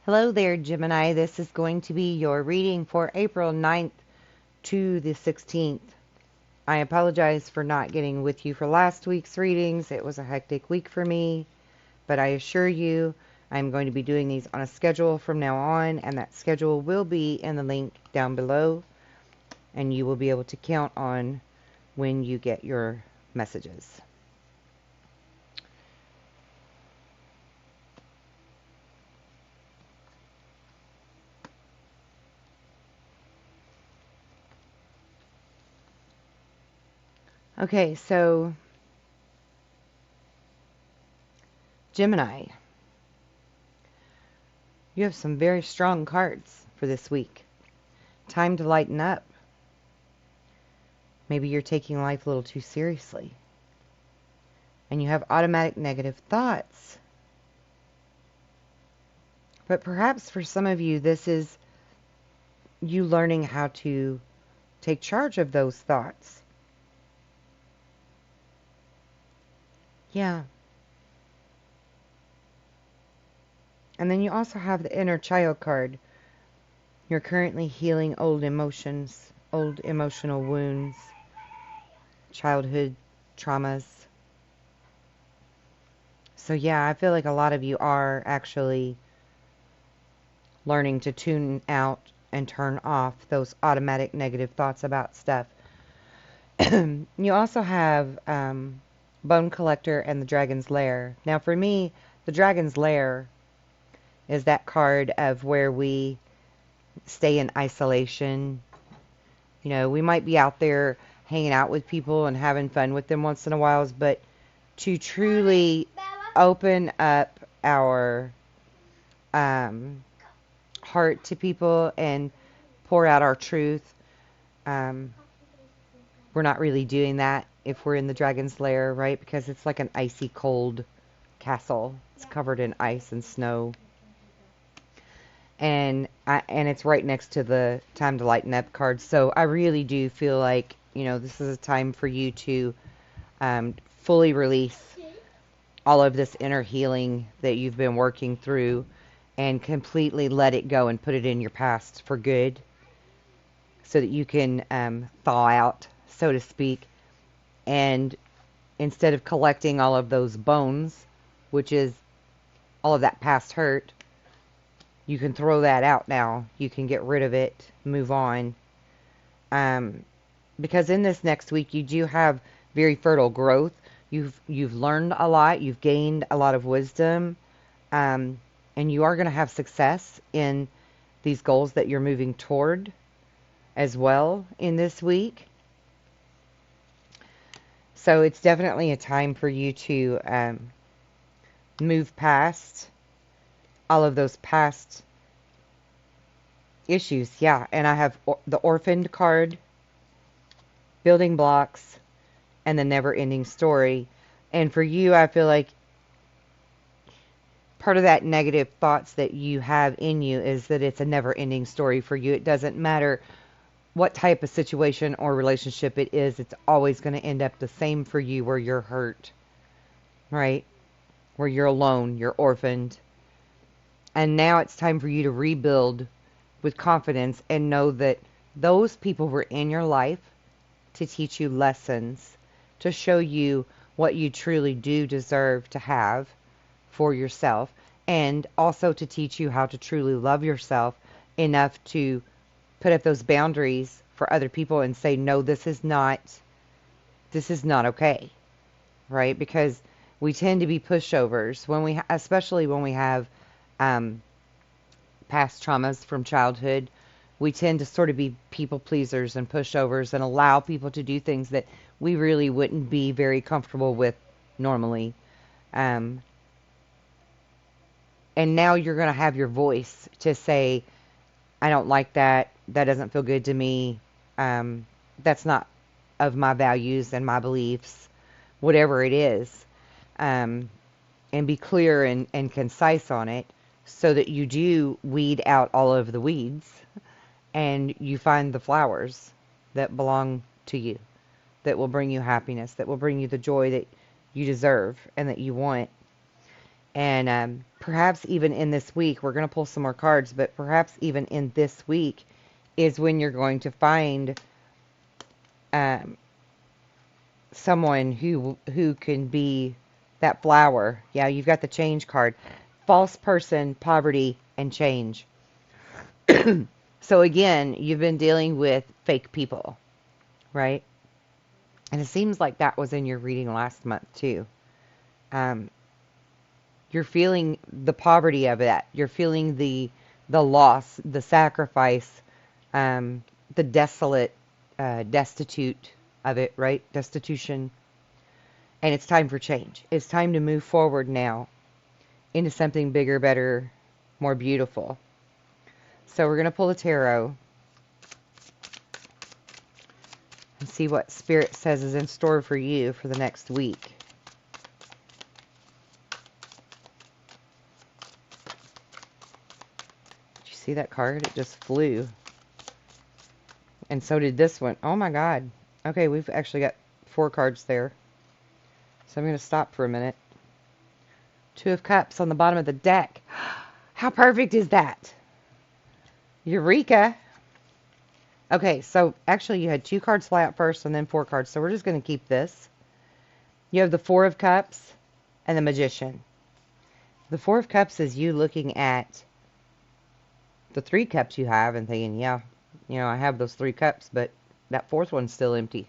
Hello there, Gemini. This is going to be your reading for April 9th to the 16th. I apologize for not getting with you for last week's readings. It was a hectic week for me, but I assure you I'm going to be doing these on a schedule from now on, and that schedule will be in the link down below, and you will be able to count on when you get your messages. Okay, so Gemini, you have some very strong cards for this week. Time to lighten up. Maybe you're taking life a little too seriously, and you have automatic negative thoughts. But perhaps for some of you, this is you learning how to take charge of those thoughts. Yeah. And then you also have the inner child card. You're currently healing old emotions, old emotional wounds, childhood traumas. So yeah, I feel like a lot of you are actually learning to tune out and turn off those automatic negative thoughts about stuff. You also have Bone Collector and the Dragon's Lair. Now for me, the Dragon's Lair is that card of where we stay in isolation. You know, we might be out there hanging out with people and having fun with them once in a while, but to truly open up our heart to people and pour out our truth, we're not really doing that if we're in the Dragon's Lair, right? Because it's like an icy cold castle. It's covered in ice and snow. And it's right next to the Time to Lighten Up card. So I really do feel like, you know, this is a time for you to fully release all of this inner healing that you've been working through and completely let it go and put it in your past for good, so that you can thaw out, so to speak. And instead of collecting all of those bones, which is all of that past hurt, you can throw that out now. You can get rid of it, move on. Because in this next week, you do have very fertile growth. You've learned a lot. You've gained a lot of wisdom. And you are going to have success in these goals that you're moving toward as well in this week. So it's definitely a time for you to move past all of those past issues. Yeah, and I have the Orphaned card, Building Blocks, and the Never-Ending Story. And for you, I feel like part of that negative thoughts that you have in you is that it's a never-ending story for you. It doesn't matter what type of situation or relationship it is, it's always going to end up the same for you, where you're hurt, right? Where you're alone, you're orphaned. And now it's time for you to rebuild with confidence and know that those people were in your life to teach you lessons, to show you what you truly do deserve to have for yourself, and also to teach you how to truly love yourself enough to put up those boundaries for other people and say, no, this is not okay, right? Because we tend to be pushovers when we, especially when we have past traumas from childhood. We tend to sort of be people pleasers and pushovers and allow people to do things that we really wouldn't be very comfortable with normally. And now you're going to have your voice to say, I don't like that. That doesn't feel good to me. That's not of my values and my beliefs, whatever it is. And be clear and concise on it, so that you do weed out all of the weeds and you find the flowers that belong to you, that will bring you happiness, that will bring you the joy that you deserve and that you want. And perhaps even in this week, we're going to pull some more cards, but perhaps even in this week is when you're going to find someone who can be that flower. Yeah, you've got the change card. False person, poverty, and change. So again, you've been dealing with fake people, right? And it seems like that was in your reading last month too. You're feeling the poverty of that. You're feeling the loss, the sacrifice, the desolate, destitute of it, right? Destitution. And it's time for change. It's time to move forward now into something bigger, better, more beautiful. So we're going to pull a tarot and see what Spirit says is in store for you for the next week. Did you see that card? It just flew. And so did this one. Oh my God. Okay, we've actually got 4 cards there. So I'm going to stop for a minute. 2 of Cups on the bottom of the deck. How perfect is that? Eureka. Okay, so actually you had 2 cards fly out first and then 4 cards. So we're just going to keep this. You have the 4 of Cups and the Magician. The 4 of Cups is you looking at the 3 cups you have and thinking, yeah, you know, I have those 3 cups, but that 4th one's still empty.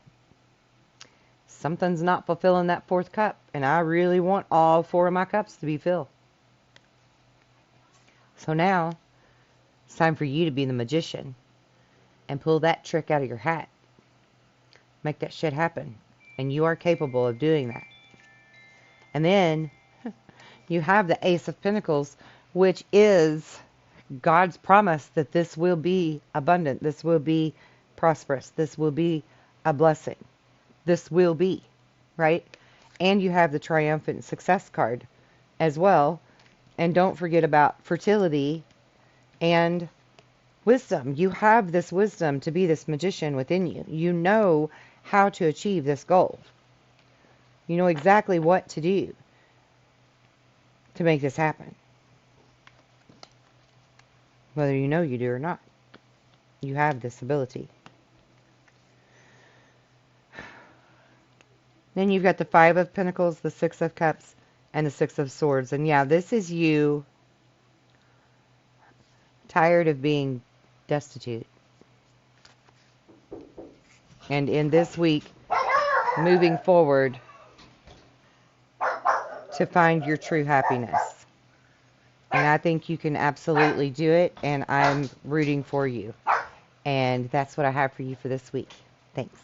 Something's not fulfilling that 4th cup, and I really want all 4 of my cups to be filled. So now, it's time for you to be the magician and pull that trick out of your hat. Make that shit happen. And you are capable of doing that. And then, you have the Ace of Pentacles, which is God's promise that this will be abundant. This will be prosperous. This will be a blessing. This will be, right? And you have the Triumphant Success card as well. And don't forget about fertility and wisdom. You have this wisdom to be this magician within you. You know how to achieve this goal. You know exactly what to do to make this happen. Whether you know you do or not. You have this ability. Then you've got the 5 of Pentacles, the 6 of Cups, and the 6 of Swords. And yeah, this is you tired of being destitute. And in this week, moving forward to find your true happiness. And I think you can absolutely do it, and I'm rooting for you. And that's what I have for you for this week. Thanks.